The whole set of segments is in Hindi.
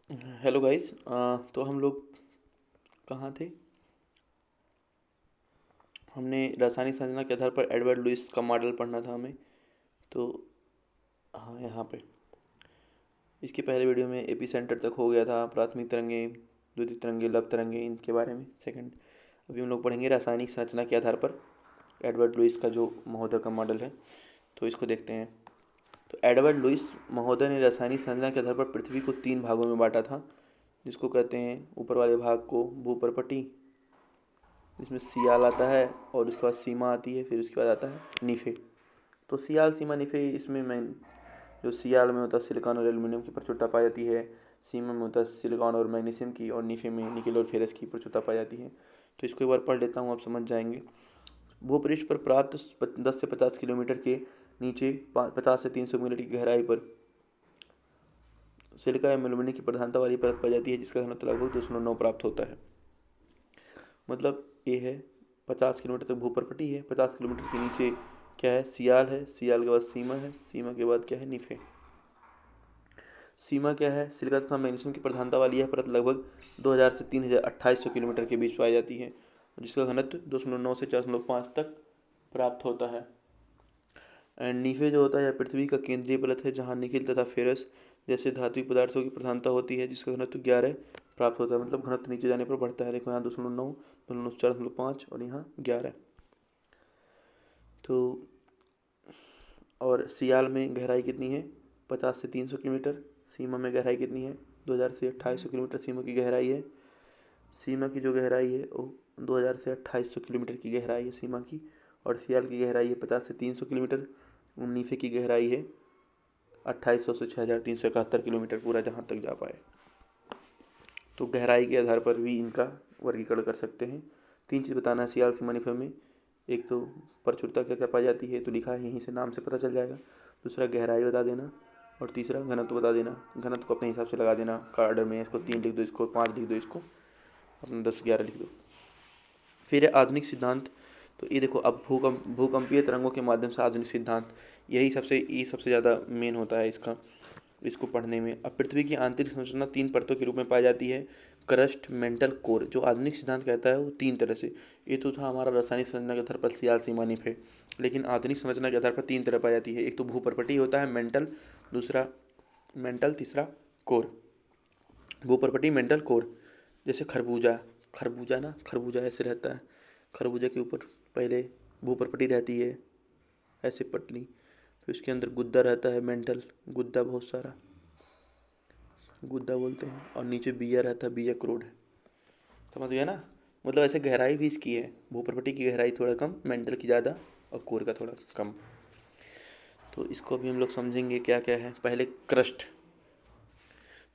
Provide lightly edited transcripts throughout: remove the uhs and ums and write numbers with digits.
Hello guys. तो हम लोग कहाँ थे? हमने रासायनिक संरचना के आधार पर एडवर्ड लुईस का मॉडल पढ़ना था हमें। तो हाँ, यहाँ पे इसके पहले वीडियो में एपी सेंटर तक हो गया था, प्राथमिक तरंगे, द्वितीयक तरंगे, लव तरंगे, इनके बारे में सेकंड। अभी हम लोग पढ़ेंगे रासायनिक संरचना के आधार पर एडवर्ड लुईस का जो महोदय का मॉडल है। तो इसको देखते हैं। तो एडवर्ड लुईस महोदय ने रासायनिक संरचना के आधार पर पृथ्वी को 3 भागों में बांटा था, जिसको कहते हैं ऊपर वाले भाग को भूपर्पटी, इसमें सियाल आता है, और उसके बाद सीमा आती है, फिर उसके बाद आता है निफे। तो सियाल, सीमा, निफे, इसमें मैं जो सियाल में होता है सिलिकॉन और एल्यूमिनियम की प्रचुरता पाई जाती है, सीमा में होता है सिलिकॉन और मैग्नीशियम की, और निफे में निकेल और फेरस की प्रचुरता पाई जाती है। तो इसको एक बार पढ़ लेता हूँ, आप समझ जाएंगे। भूपृष्ठ पर प्राप्त 10 से 50 किलोमीटर के नीचे 50 से 300 मीटर की गहराई पर सिलिका एवं एल्यूमिनियम की प्रधानता वाली परत पाई जाती है, जिसका घनत्व लगभग 2.9 प्राप्त होता है। मतलब ये है 50 किलोमीटर तक भूपर्पटी है, 50 किलोमीटर के नीचे क्या है? सियाल है, सियाल के बाद सीमा है, सीमा के बाद क्या है? निफे। सीमा क्या है? सिलिका तथा मैग्नीशियम की प्रधानता वाली यह परत लगभग 2000 से 3800 किलोमीटर के बीच पाई जाती है, जिसका घनत्व 2.9 से 4.5 तक प्राप्त होता है। एंड निफे जो होता है पृथ्वी का केंद्रीय परत है, जहाँ निकेल तथा फेरस जैसे धात्विक पदार्थों की प्रधानता होती है, जिसका घनत्व 11 प्राप्त होता है। मतलब घनत्व नीचे जाने पर बढ़ता है। देखो यहाँ 2.9, 4.5 और यहाँ 11। तो और सियाल में गहराई कितनी है? 50 से 300 किलोमीटर। सीमा में गहराई कितनी है? 2000 से 2800 किलोमीटर सीमा की गहराई है। सीमा की जो गहराई है वो 2000 से 2800 किलोमीटर की गहराई है सीमा की। और सियाल की गहराई है 50 से 300 किलोमीटर। नीफे की गहराई है 2800 से 6371 किलोमीटर, पूरा जहाँ तक जा पाए। तो गहराई के आधार पर भी इनका वर्गीकरण कर सकते हैं। 3 चीज़ बताना है सियाल, सीमा, निफे में। एक तो प्रचुरता क्या क्या पाई जाती है, तो लिखा है यहीं से, नाम से पता चल जाएगा। दूसरा गहराई बता देना, और तीसरा घनत्व बता देना। घनत्व को अपने हिसाब से लगा देना का ऑर्डर में, इसको 3 लिख दो, इसको 5 लिख दो, इसको अपने 10 11 लिख दो। फिर है आधुनिक सिद्धांत। तो ये देखो, अब भूकंपीय तरंगों के माध्यम से आधुनिक सिद्धांत, ये सबसे ज़्यादा मेन होता है इसको पढ़ने में। अब पृथ्वी की आंतरिक संरचना 3 परतों के रूप में पाई जाती है, क्रस्ट, मेंटल, कोर। जो आधुनिक सिद्धांत कहता है वो 3 तरह से। ये तो था हमारा रासायनिक संरचना के आधार पर सियाल, सीमा, निफे। लेकिन आधुनिक संरचना के आधार पर 3 तरह पाई जाती है। एक तो भूपर्पटी होता है, मेंटल, दूसरा मेंटल, तीसरा कोर। भूपर्पटी, mental, core. जैसे खरबूजा, खरबूजा ऐसे रहता है। खरबूजा के ऊपर पहले भूपर्पटी रहती है, ऐसे पतली। फिर उसके अंदर गुद्दा रहता है, मेंटल गुद्दा, बहुत सारा गुद्दा बोलते हैं। और नीचे बिया रहता है, बिया क्रोड है। समझ गया ना? मतलब ऐसे गहराई भी इसकी है। भूपर्पटी की गहराई थोड़ा कम, मेंटल की ज़्यादा, और कोर का थोड़ा कम। तो इसको भी हम लोग समझेंगे क्या क्या है। पहले क्रस्ट।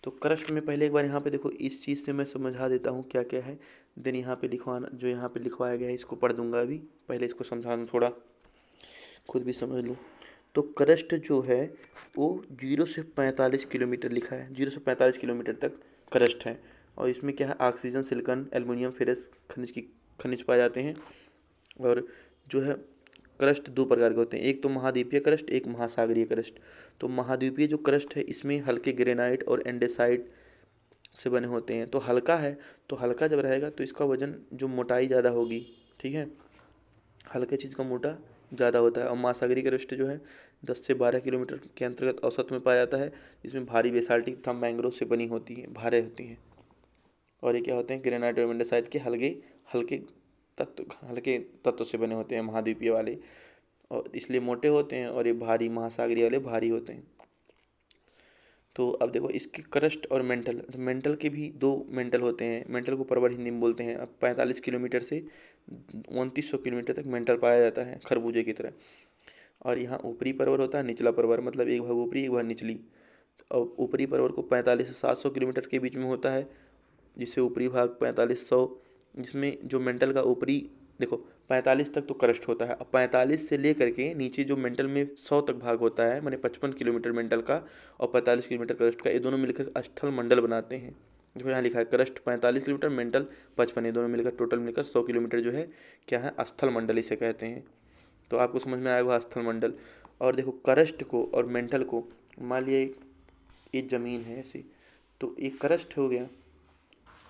तो क्रस्ट में पहले एक बार यहाँ पे देखो, इस चीज़ से मैं समझा देता हूँ क्या क्या है। देन यहाँ पे लिखवाना, जो यहाँ पे लिखवाया गया है इसको पढ़ दूंगा अभी। पहले इसको समझा दूँ थोड़ा, खुद भी समझ लो। तो क्रस्ट जो है वो 0 से 45 किलोमीटर लिखा है, 0 से 45 किलोमीटर तक क्रस्ट है। और इसमें क्या है? ऑक्सीजन, सिलिकॉन, एल्युमिनियम, फेरस खनिज पाए जाते हैं। और जो है क्रस्ट 2 प्रकार के होते हैं, एक तो महाद्वीपीय क्रस्ट, एक महासागरीय क्रस्ट। तो महाद्वीपीय जो क्रस्ट है इसमें हल्के ग्रेनाइट और एंडेसाइट से बने होते हैं। तो हल्का है, तो हल्का जब रहेगा तो इसका वजन, जो मोटाई ज़्यादा होगी, ठीक है, हल्के चीज़ का मोटा ज़्यादा होता है। और महासागरीय क्रस्ट जो है 10 से 12 किलोमीटर के अंतर्गत औसत में पाया जाता है, जिसमें भारी बेसाल्टिक तथा मैंग्रोव से बनी होती है, भारे होती हैं। और ये क्या होते हैं? ग्रेनाइट और एंडेसाइट के हल्के हल्के हल्के तत्व से बने होते हैं महाद्वीपीय वाले, और इसलिए मोटे होते हैं। और ये भारी, महासागरीय वाले भारी होते हैं। तो अब देखो इसके क्रस्ट और मेंटल, तो मेंटल के भी 2 मेंटल होते हैं। मेंटल को परवल हिंदी में बोलते हैं। अब 45 किलोमीटर से 2900 किलोमीटर तक मेंटल पाया जाता है, खरबूजे की तरह। और यहाँ ऊपरी परवर होता है, निचला परवर, मतलब एक भाग ऊपरी, एक भाग निचली। और ऊपरी परवर को 45 से 700 किलोमीटर के बीच में होता है, जिससे ऊपरी भाग 4500, जिसमें जो मेंटल का ऊपरी, देखो 45 तक तो क्रस्ट होता है। अब 45 से लेकर के नीचे जो मेंटल में 100 तक भाग होता है, मैंने 55 किलोमीटर मेंटल का और 45 किलोमीटर क्रस्ट का, ये दोनों मिलकर स्थल मंडल बनाते हैं। जो यहाँ लिखा है क्रस्ट 45 किलोमीटर, मेंटल 55, ये दोनों मिलकर टोटल मिलकर 100 किलोमीटर जो है क्या है? स्थल मंडल इसे कहते हैं। तो आपको समझ में आएगा स्थल मंडल। और देखो क्रस्ट को और मेंटल को, मान लिया ये ज़मीन है ऐसी, तो एक क्रस्ट हो गया,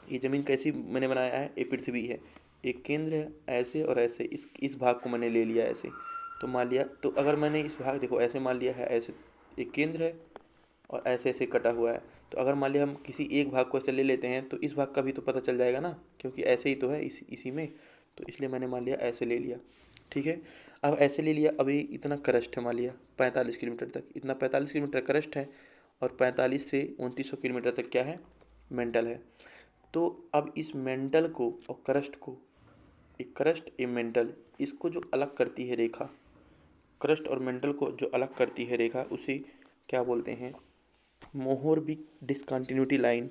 ये ज़मीन कैसी मैंने बनाया है, ये पृथ्वी है, एक केंद्र है, ऐसे और ऐसे इस भाग को मैंने ले लिया ऐसे। तो मान लिया, तो अगर मैंने इस भाग देखो ऐसे मान लिया है, ऐसे एक केंद्र है और ऐसे ऐसे कटा हुआ है, तो अगर मान लिया हम किसी एक भाग को ऐसे ले लेते हैं तो इस भाग का भी तो पता चल जाएगा ना, क्योंकि ऐसे ही तो है इसी में, तो इसलिए मैंने मान लिया ऐसे ले लिया। ठीक है, अब ऐसे ले लिया, अभी इतना क्रस्ट है मान लिया 45 किलोमीटर तक, इतना 45 किलोमीटर क्रस्ट है और 45 से 2900 किलोमीटर तक क्या है, मेंटल है। तो अब इस मेंटल को और क्रस्ट को, एक क्रस्ट एक मेंटल, इसको जो अलग करती है रेखा, क्रस्ट और मेंटल को जो अलग करती है रेखा, उसे क्या बोलते हैं, मोहरबिक डिसकंटिन्यूटी लाइन,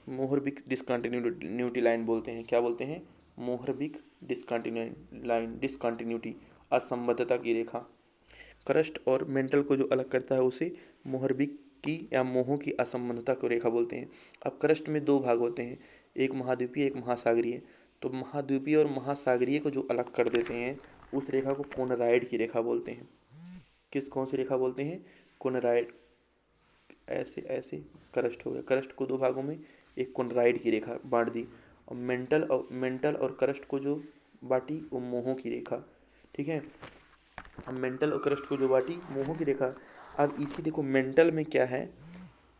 मोहरबिक डिसकंटिन्यूटी लाइन बोलते हैं। क्या बोलते हैं, मोहरबिक डिसकंटिन्यू लाइन, डिसकंटिन्यूटी असंबद्धता की रेखा। क्रस्ट और मेंटल को जो अलग करता है उसे मोहरबिक की या मोह की असंबद्धता को रेखा बोलते हैं। अब क्रस्ट में दो भाग होते हैं, एक महाद्वीपीय एक महासागरीय। तो महाद्वीपीय और महासागरीय को जो अलग कर देते हैं उस रेखा को कोनराइड की रेखा बोलते हैं। कौन सी रेखा बोलते हैं, कोनराइड। ऐसे ऐसे क्रस्ट हो गया, क्रस्ट को दो भागों में एक कोनराइड की रेखा बांट दी, और मेंटल और क्रस्ट को जो बांटी वो मोहों की रेखा। ठीक है, अब मेंटल और क्रस्ट को जो बांटी मोहों की रेखा। अब इसी देखो मेंटल में क्या है,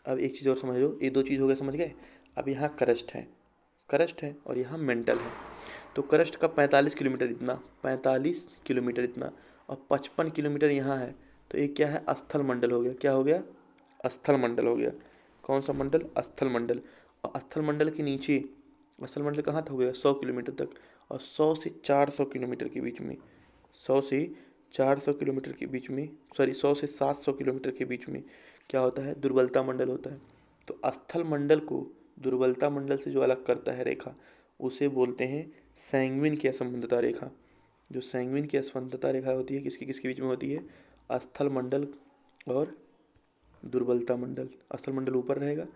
अब एक चीज़ और समझ लो, ये दो चीज़ हो गया, समझ गए। अब यहाँ क्रस्ट है और यहाँ मेंटल है। तो क्रस्ट का 45 किलोमीटर इतना, 45 किलोमीटर इतना, और 55 किलोमीटर यहाँ है। तो ये क्या है, स्थल मंडल हो गया। क्या हो गया, स्थल मंडल हो गया। कौन सा मंडल, स्थल मंडल। और स्थल मंडल के नीचे, स्थल मंडल कहाँ तक हो गया, 100 किलोमीटर तक। और 100 से 400 किलोमीटर के बीच में, 100 से 400 किलोमीटर के बीच में, सॉरी 100 से 700 किलोमीटर के बीच में क्या होता है, दुर्बलता मंडल होता है। तो स्थल मंडल को दुर्बलता मंडल से जो अलग करता है रेखा, उसे बोलते हैं सैंग्विन की असंबद्धता रेखा। जो सैंग्विन की असंबद्धता रेखा होती है, किसके किसके बीच में होती है, स्थल मंडल और दुर्बलता मंडल। स्थल मंडल ऊपर रहेगा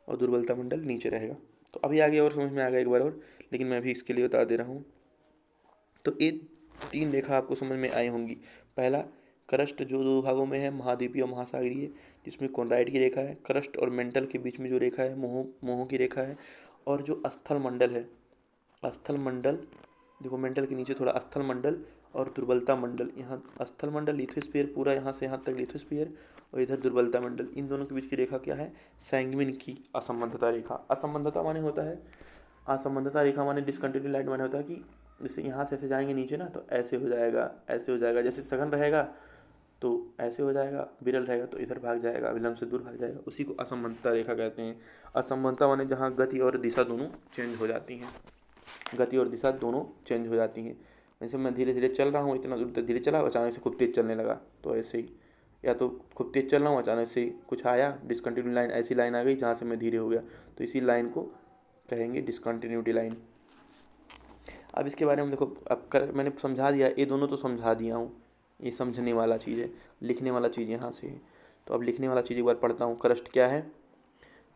और दुर्बलता मंडल नीचे रहेगा। तो अभी आगे और समझ में आ गया एक बार और, लेकिन मैं अभी इसके लिए बता दे रहा हूँ। तो ये तीन रेखा आपको समझ में आई होंगी। पहला, क्रस्ट जो दो भागों में है, महाद्वीपीय और महासागरीय, जिसमें कॉन्राइड की रेखा है। क्रस्ट और मेंटल के बीच में जो रेखा है मोहों की रेखा है। और जो स्थल मंडल है, स्थल मंडल देखो, मेंटल के नीचे थोड़ा स्थल मंडल और दुर्बलता मंडल। यहाँ स्थल मंडल लिथोस्फीयर पूरा यहाँ से यहाँ तक लिथोस्फीयर, और इधर दुर्बलता मंडल। इन दोनों के बीच की रेखा क्या है, सैंग्विन की असंबद्धता रेखा। असंबद्धता माने होता है, असंबद्धता रेखा माने डिसकंटिन्यूटी लाइन माने होता है कि जैसे यहाँ से ऐसे जाएंगे नीचे ना, तो ऐसे हो जाएगा, ऐसे हो जाएगा। जैसे सघन रहेगा तो ऐसे हो जाएगा, विरल रहेगा तो इधर भाग जाएगा, विलंब से दूर भाग जाएगा। उसी को असंबद्धता रेखा कहते हैं। असंबद्धता माने जहाँ गति और दिशा दोनों चेंज हो जाती हैं, गति और दिशा दोनों चेंज हो जाती हैं। जैसे मैं धीरे धीरे चल रहा हूँ, इतना दूर तक धीरे चला, अचानक से खूब तेज चलने लगा, तो ऐसे ही। या तो खूब तेज चल रहा हूँ, अचानक से कुछ आया, डिसकंटिन्यू लाइन, ऐसी लाइन आ गई जहाँ से मैं धीरे हो गया, तो इसी लाइन को कहेंगे डिसकंटिन्यूटी लाइन। अब इसके बारे में देखो, मैंने समझा दिया, ये दोनों तो समझा दिया हूँ, ये समझने वाला चीज़ है। लिखने वाला चीज़ यहाँ से है, तो अब लिखने वाला चीज़ एक बार पढ़ता हूँ। क्रस्ट क्या है,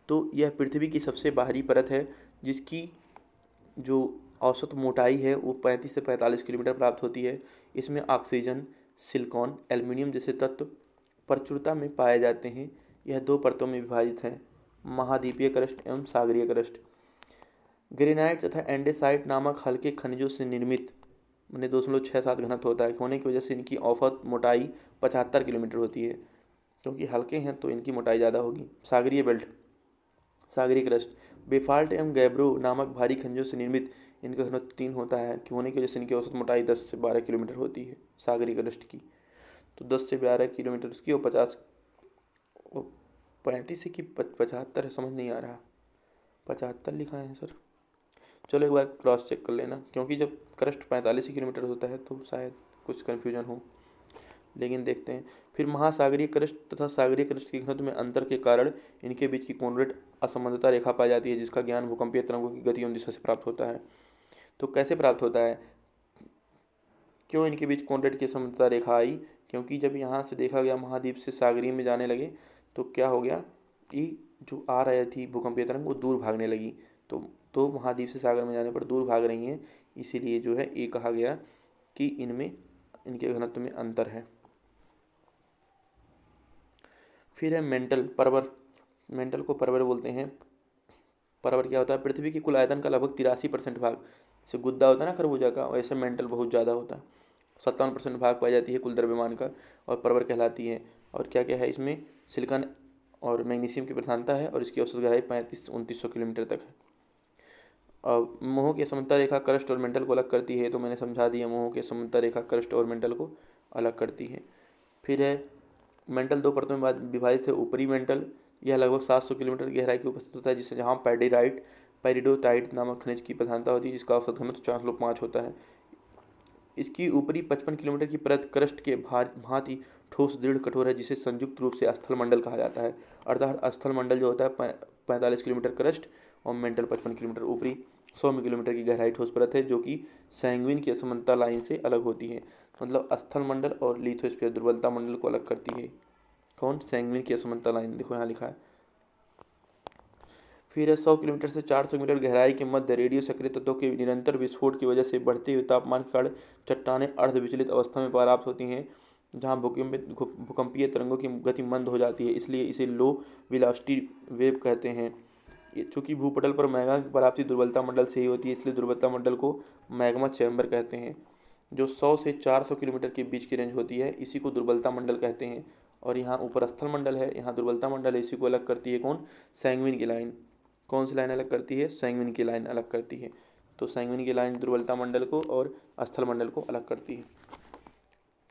तो यह पृथ्वी की सबसे बाहरी परत है, जिसकी जो औसत मोटाई है वो 35 से 45 किलोमीटर प्राप्त होती है। इसमें ऑक्सीजन, सिलिकॉन, एल्युमिनियम जैसे तत्व प्रचुरता में पाए जाते हैं। यह दो परतों में विभाजित है, महाद्वीपीय क्रस्ट एवं सागरीय क्रस्ट। ग्रेनाइट तथा एंडेसाइट नामक हल्के खनिजों से निर्मित, मैंने 2.67 घनत्व होता है, होने की वजह से इनकी औसत मोटाई 75 किलोमीटर होती है। क्योंकि हल्के हैं तो इनकी मोटाई ज़्यादा होगी। सागरीय बेल्ट, सागरीय क्रस्ट, बेफाल्ट एवं गैब्रो नामक भारी खनिजों से निर्मित, इनका घनत्व 3 होता है, कि होने की वजह से इनकी औसत मोटाई 10 से 12 किलोमीटर होती है सागरीय क्रस्ट की। तो 10 से 12 किलोमीटर उसकी, और 50, 35 की 75 है, समझ नहीं आ रहा, 75 लिखा है सर। चलो एक बार क्रॉस चेक कर लेना, क्योंकि जब क्रस्ट 45 किलोमीटर होता है तो शायद कुछ कन्फ्यूजन हो, लेकिन देखते हैं। फिर महासागरीय क्रस्ट तथा सागरीय क्रस्ट के घनत्व में अंतर के कारण इनके बीच की कोणरेट असमानता रेखा पाई जाती है, जिसका ज्ञान भूकंपीय तरंगों की गति एवं दिशा से प्राप्त होता है। तो कैसे प्राप्त होता है, क्यों इनके बीच कोणरेट की असमानता रेखा आई, क्योंकि जब यहाँ से देखा गया महाद्वीप से सागरीय में जाने लगे, तो क्या हो गया कि जो आ रही थी भूकंपीय तरंग वो दूर भागने लगी। तो महाद्वीप से सागर में जाने पर दूर भाग रही हैं, इसीलिए जो है ये कहा गया कि इनमें, इनके घनत्व में अंतर है। फिर है मेंटल परवर, मेंटल को परवल बोलते हैं। परवल क्या होता है? पृथ्वी की कुल आयतन का लगभग 83% भाग, जैसे गुद्दा होता है ना खरबूजा का, वैसे मेंटल बहुत ज़्यादा होता है। 57% भाग पाई जाती है कुल द्रव्यमान का, और परवल कहलाती है। और क्या क्या है इसमें? सिलिकॉन और मैग्नीशियम की प्रधानता है, और इसकी औसत गहराई 35-2900 किलोमीटर तक है। अब मोह की समता रेखा क्रस्ट और मेंटल को अलग करती है, तो मैंने समझा दिया मोह की समता रेखा क्रस्ट और मेंटल को अलग करती है। फिर है मेंटल दो परतों में विभाजित है। ऊपरी मेंटल, यह लगभग 700 किलोमीटर की गहराई की उपस्थित होता है, जिससे जहाँ पेरिडोटाइट नामक खनिज की प्रधानता होती है, जिसका औसत घनत्व 405 होता है। इसकी ऊपरी 55 किलोमीटर की परत क्रस्ट के भांति ठोस दृढ़ कठोर है, जिसे संयुक्त रूप से स्थल मंडल कहा जाता है। अर्थात स्थल मंडल जो होता है 45 किलोमीटर क्रस्ट और मेंटल 55 किलोमीटर। ऊपरी 100 किलोमीटर की गहराई ठोस परत है, जो कि सैंग्विन की असमानता लाइन से अलग होती है। मतलब स्थल मंडल और लिथोस्फीयर दुर्बलता मंडल को अलग करती है। कौन? सैंग्विन की असमानता लाइन, देखो यहाँ लिखा है। फिर 100 किलोमीटर से 400 मीटर गहराई के मध्य रेडियो सक्रिय तत्वों के निरंतर विस्फोट की वजह से बढ़ते हुए तापमान के कारण चट्टानें अर्ध विचलित अवस्था में पराप्त होती हैं, जहां भूकंपीय तरंगों की गति मंद हो जाती है, इसलिए इसे लो वेलोसिटी वेव कहते हैं। चूंकि भूपटल पर मैग्मा की प्राप्ति दुर्बलता मंडल से ही होती है, इसलिए दुर्बलता मंडल को मैग्मा चैम्बर कहते हैं। जो 100 से 400 किलोमीटर के बीच की रेंज होती है, इसी को दुर्बलता मंडल कहते हैं। और यहाँ ऊपर स्थल मंडल है, यहाँ दुर्बलता मंडल है, इसी को अलग करती है कौन? सैंग्विन की लाइन। कौन सी लाइन अलग करती है? सैंग्विन की लाइन अलग करती है। तो सैंग्विन की लाइन दुर्बलता मंडल को और स्थल मंडल को अलग करती है।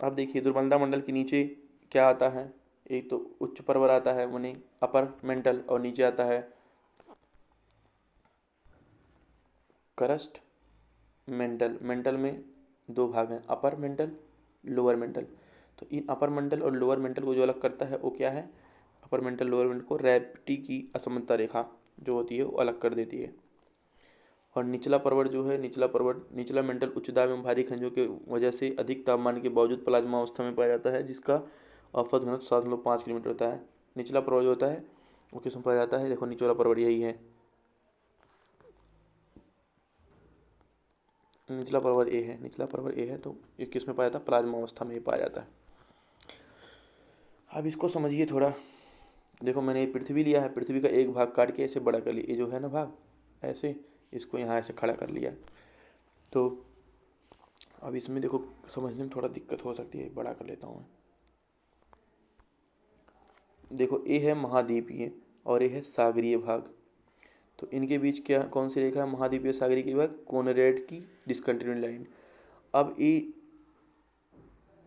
अब देखिए दुर्बलता मंडल के नीचे क्या आता है? एक तो उच्च पर्वत आता है, माने अपर मेंटल, और नीचे आता है क्रस्ट मेंटल। मेंटल में दो भाग हैं, अपर मेंटल, लोअर मेंटल। तो इन अपर मेंटल और लोअर मेंटल को जो अलग करता है वो क्या है? अपर मेंटल लोअर मेंटल को रैप्टी की असमानता रेखा जो होती है वो अलग कर देती है। और निचला पर्वत जो है, निचला मेंटल उच्च दाब एवं भारी खनिजों के वजह से अधिक तापमान के बावजूद प्लाज्मा अवस्था में पाया जाता है, जिसका औसत घनत्व 7.5 किलोमीटर होता है। निचला पर्वत जो होता है वो किस में पाया जाता है? देखो निचला पर्वत यही है, निचला पर्वत ए है, निचला पर्वत ए है। तो ये किस में पाया जाता है? प्लाज्मा अवस्था में ही पाया जाता है। अब इसको समझिए थोड़ा। देखो मैंने ये पृथ्वी लिया है, पृथ्वी का एक भाग काट के ऐसे बड़ा कर लिया, ये जो है ना भाग ऐसे, इसको यहाँ ऐसे खड़ा कर लिया। तो अब इसमें देखो समझने में थोड़ा दिक्कत हो सकती है, बड़ा कर लेता हूँ। देखो ये है महाद्वीपीय और ये है सागरीय भाग। तो इनके बीच क्या कौन सी रेखा है? महाद्वीपीय सागरीय के भाग कोनरेड की डिसकंटिन्यूड लाइन। अब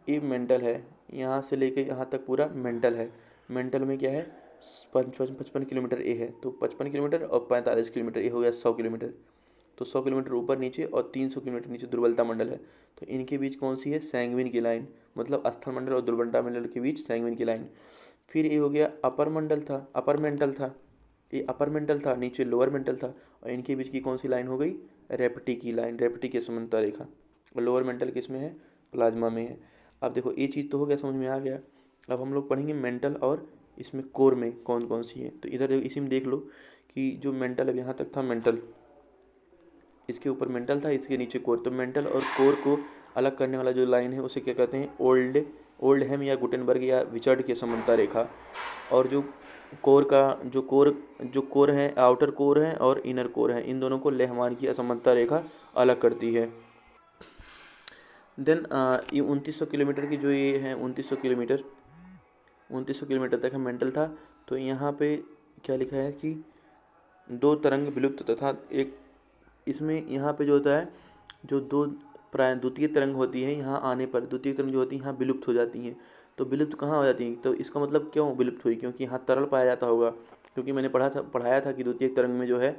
ये मेंटल है, यहाँ से लेके यहाँ तक पूरा मेंटल है। मेंटल में क्या है? 55 किलोमीटर ए है, तो 55 किलोमीटर और 45 किलोमीटर ये हो गया 100 किलोमीटर। तो 100 किलोमीटर ऊपर नीचे और 300 किलोमीटर नीचे दुर्बलता मंडल है। तो इनके बीच कौन सी है? सैंग्विन की लाइन। मतलब स्थल मंडल और दुर्बलता मंडल के बीच सैंग्विन की लाइन। फिर ये हो गया अपर मेंटल था, ये अपर मेंटल था, नीचे लोअर मेंटल था, और इनके बीच की कौन सी लाइन हो गई? रेपटी की लाइन, रेपटी की समांतर रेखा। और लोअर मेंटल किस में है? प्लाज्मा में है। अब देखो ये चीज़ तो हो गया, समझ में आ गया। अब हम लोग पढ़ेंगे मेंटल और इसमें कोर में कौन कौन सी है। तो इधर इसी में देख लो कि जो मेंटल अब यहाँ तक था मेंटल, इसके ऊपर मेंटल था, इसके नीचे कोर। तो मेंटल और कोर को अलग करने वाला जो लाइन है उसे क्या कहते हैं? ओल्डहैम या गुटेनबर्ग या विचर्ड की समांतर रेखा। और जो कोर है, आउटर कोर है और इनर कोर है, इन दोनों को लेहमान की असमानता रेखा अलग करती है। देन ये 2900 किलोमीटर की जो ये है 2900 किलोमीटर तक है मेंटल था। तो यहाँ पे क्या लिखा है कि दो तरंग विलुप्त तथा एक इसमें यहाँ पे जो होता है जो द्वितीय तरंग होती है, यहाँ आने पर द्वितीय तरंग जो होती है यहाँ विलुप्त हो जाती हैं। तो विलुप्त कहाँ हो जाती हैं? तो इसका मतलब क्यों विलुप्त हुई? क्योंकि यहाँ तरल पाया जाता होगा। क्योंकि मैंने पढ़ाया था कि द्वितीय तरंग में जो है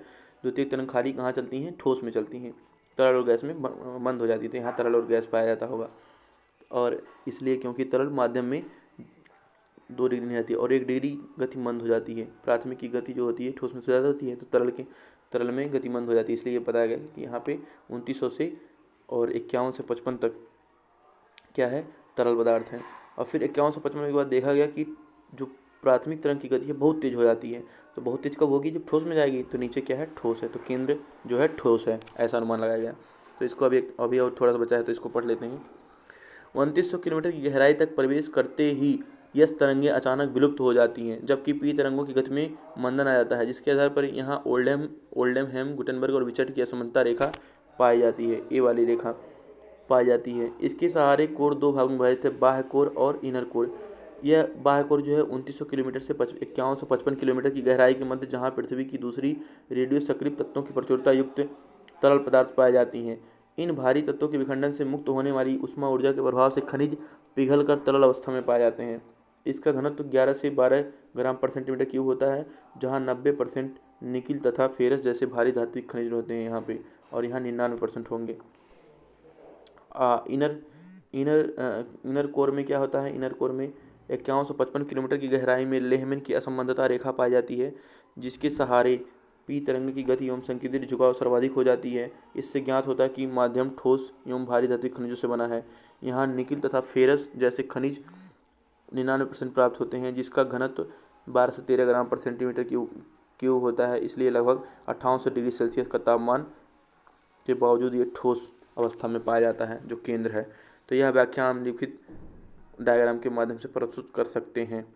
द्वितीय तरंग खाली कहाँ चलती हैं? ठोस में चलती हैं, तरल और गैस में बंद हो जाती है। तो यहाँ तरल और गैस पाया जाता होगा, और इसलिए क्योंकि तरल माध्यम में 2 डिग्री नहीं आती है और 1 डिग्री गति मंद हो जाती है। प्राथमिक की गति जो होती है ठोस में से ज़्यादा होती है, तो तरल में गति मंद हो जाती है। इसलिए ये बताया गया कि यहाँ पे 2900 से और 51 से 55 तक क्या है? तरल पदार्थ है। और फिर 51 से 55 के बाद देखा गया कि जो प्राथमिक तरंग की गति है बहुत तेज़ हो जाती है। तो बहुत तेज़ कब होगी? जब ठोस में जाएगी। तो नीचे क्या है? ठोस है, तो केंद्र जो है ठोस है, ऐसा अनुमान लगाया गया। तो इसको अभी और थोड़ा सा बचा है, तो इसको पढ़ लेते हैं। 2900 किलोमीटर की गहराई तक प्रवेश करते ही यस तरंगें अचानक विलुप्त हो जाती हैं, जबकि पी तरंगों की गति में मंदन आ जाता है, जिसके आधार पर यहाँ ओल्डेम गुटेनबर्ग और विचर्ट की असमानता रेखा पाई जाती है, ए वाली रेखा पाई जाती है। इसके सहारे कोर दो भागों में विभाजित है, बाह्य कोर और इनर कोर। यह बाह्य कोर जो है 2900 किलोमीटर से 5155 किलोमीटर की गहराई के मध्य, जहाँ पृथ्वी की दूसरी रेडियो सक्रिय तत्वों की प्रचुरता युक्त तरल पदार्थ पाए जाती हैं। इन भारी तत्वों के विखंडन से मुक्त होने वाली उष्मा ऊर्जा के प्रभाव से खनिज पिघलकर तरल अवस्था में पाए जाते हैं। इसका घनत्व 11 से 12 ग्राम पर सेंटीमीटर क्यूब होता है, जहाँ 90% निकिल तथा फेरस जैसे भारी धात्विक खनिज होते हैं यहाँ पे, और यहाँ 99% होंगे। इनर कोर में क्या होता है? इनर कोर में 5155 किलोमीटर की गहराई में लेहमैन की असंबद्धता रेखा पाई जाती है, जिसके सहारे पी तरंग की गति एवं संकेतित झुकाव सर्वाधिक हो जाती है। इससे ज्ञात होता है कि माध्यम ठोस एवं भारी धात्विक खनिजों से बना है। यहाँ निकिल तथा फेरस जैसे खनिज 99% प्राप्त होते हैं, जिसका घनत्व 12 से 13 ग्राम पर सेंटीमीटर क्यूब होता है। इसलिए लगभग 5800 डिग्री सेल्सियस का तापमान के बावजूद ये ठोस अवस्था में पाया जाता है, जो केंद्र है। तो यह व्याख्या हम लिखित डायग्राम के माध्यम से प्रस्तुत कर सकते हैं।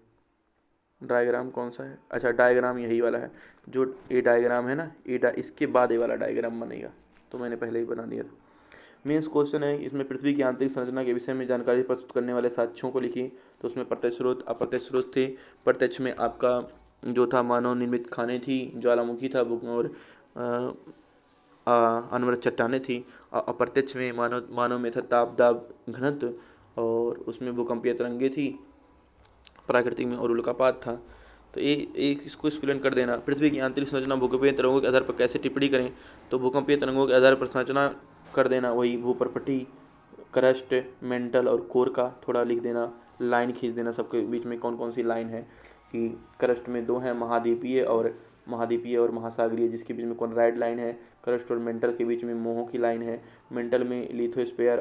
डायग्राम कौन सा है? अच्छा, डायग्राम यही वाला है, जो ए डायग्राम है ना, इसके बाद ए वाला डायग्राम बनेगा, तो मैंने पहले ही बना दिया था। मेंस क्वेश्चन है, इसमें पृथ्वी की आंतरिक संरचना के विषय में जानकारी प्रस्तुत करने वाले साक्ष्यों को लिखिए। तो उसमें प्रत्यक्ष स्रोत, अप्रत्यक्ष स्रोत थे। प्रत्यक्ष में आपका जो था मानव निर्मित खाने थी, ज्वालामुखी था और अनवरत चट्टानें थी। अप्रत्यक्ष में मानव में था ताप, दाब, घनत्व, और उसमें भूकंपीय तरंगे थी। प्राकृतिक में और उल्कापात था। तो एक इसको एक्सप्लेन कर देना। पृथ्वी की आंतरिक संरचना भूकंपीय तरंगों के आधार पर कैसे टिप्पणी करें? तो भूकंपीय तरंगों के आधार पर संरचना कर देना, वही भूपर्पटी, क्रस्ट, मेंटल और कोर का थोड़ा लिख देना, लाइन खींच देना सबके बीच में कौन कौन सी लाइन है। कि क्रस्ट में 2 हैं, महाद्वीपीय और महासागरीय, जिसके बीच में कॉनराइड लाइन है। क्रस्ट और मेंटल के बीच में मोहो की लाइन है। मेंटल में लिथोस्फीयर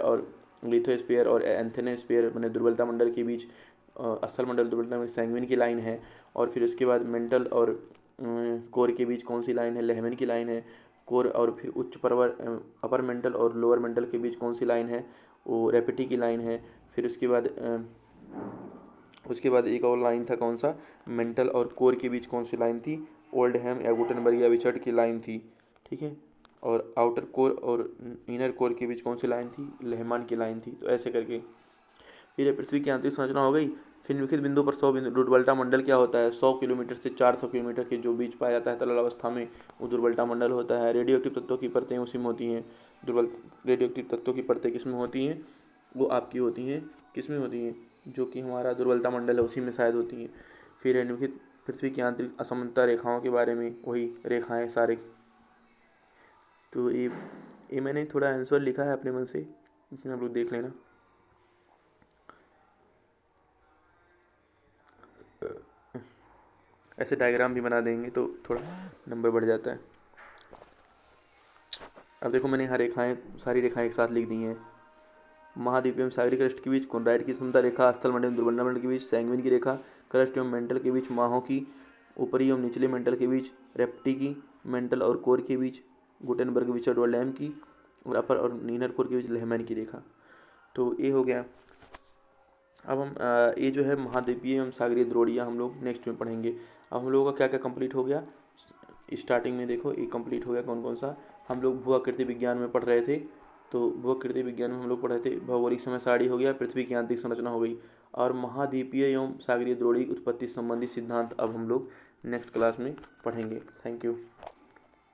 और एंथेनोस्फीयर मैंने दुर्बलता मंडल के बीच असल मंडल दुर्बलता में सैंग्विन की लाइन है। और फिर उसके बाद मेंटल और कोर के बीच कौन सी लाइन है? लेहमैन की लाइन है। कोर और फिर उच्च अपर मेंटल और लोअर मेंटल के बीच कौन सी लाइन है? वो रेपिटी की लाइन है। फिर उसके बाद एक और लाइन था, कौन सा? मेंटल और कोर के बीच कौन सी लाइन थी? ओल्डहैम या गुटेनबर्ग या विचर्ट की लाइन थी, ठीक है। और आउटर कोर और इनर कोर के बीच कौन सी लाइन थी? लेहमान की लाइन थी। तो ऐसे करके फिर पृथ्वी की आंतरिक संरचना हो गई। फिर निम्नलिखित बिंदु पर 100 बिंदु। दुर्बलता मंडल क्या होता है? 100 किलोमीटर से 400 किलोमीटर के जो बीच पाया जाता है तरल अवस्था में, वो दुर्बलता मंडल होता है। रेडियोएक्टिव तत्वों की परतें उसी में होती हैं। रेडियोएक्टिव तत्वों की परतें किस में होती हैं? वो आपकी होती हैं, किस में होती हैं? जो कि हमारा दुर्बलता मंडल है उसी में शायद होती हैं। फिर है निम्नलिखित पृथ्वी की आंतरिक असमानता रेखाओं के बारे में, वही रेखाएं सारे। तो ये मैंने थोड़ा आंसर लिखा है अपने मन से, इसमें आप लोग देख लेना। ऐसे डायग्राम भी बना देंगे तो थोड़ा नंबर बढ़ जाता है। अब देखो, मैंने यहाँ सारी रेखाएं एक साथ लिख दी हैं। महाद्वीपीय एवं सागरीय क्रस्ट के बीच कॉनराइड की समता रेखा, स्थल मंडल दुर्बलता मंडल के बीच सैंग्विन की रेखा, क्रस्ट एवं मेंटल के बीच माहो की, ऊपरी एवं निचले मेंटल के बीच रेप्टी की, मेंटल और कोर के बीच गुटेनबर्ग विचर्ट ओल्डहैम की, और अपर और इनर कोर के बीच लेहमैन की रेखा। तो ये हो गया। अब हम ये जो है महाद्वीपीय एवं सागरीय द्रोणियाँ हम लोग नेक्स्ट में पढ़ेंगे। अब हम लोगों का क्या क्या कंप्लीट हो गया? स्टार्टिंग में देखो ये कंप्लीट हो गया, कौन कौन सा हम लोग भू आकृति विज्ञान में पढ़ रहे थे। तो भू आकृति विज्ञान में हम लोग पढ़ रहे थे भौगोलिक समय सारणी हो गया, पृथ्वी की आंतरिक संरचना हो गई, और महाद्वीपीय एवं सागरीय द्रोणी उत्पत्ति संबंधी सिद्धांत अब हम लोग नेक्स्ट क्लास में पढ़ेंगे। Thank you.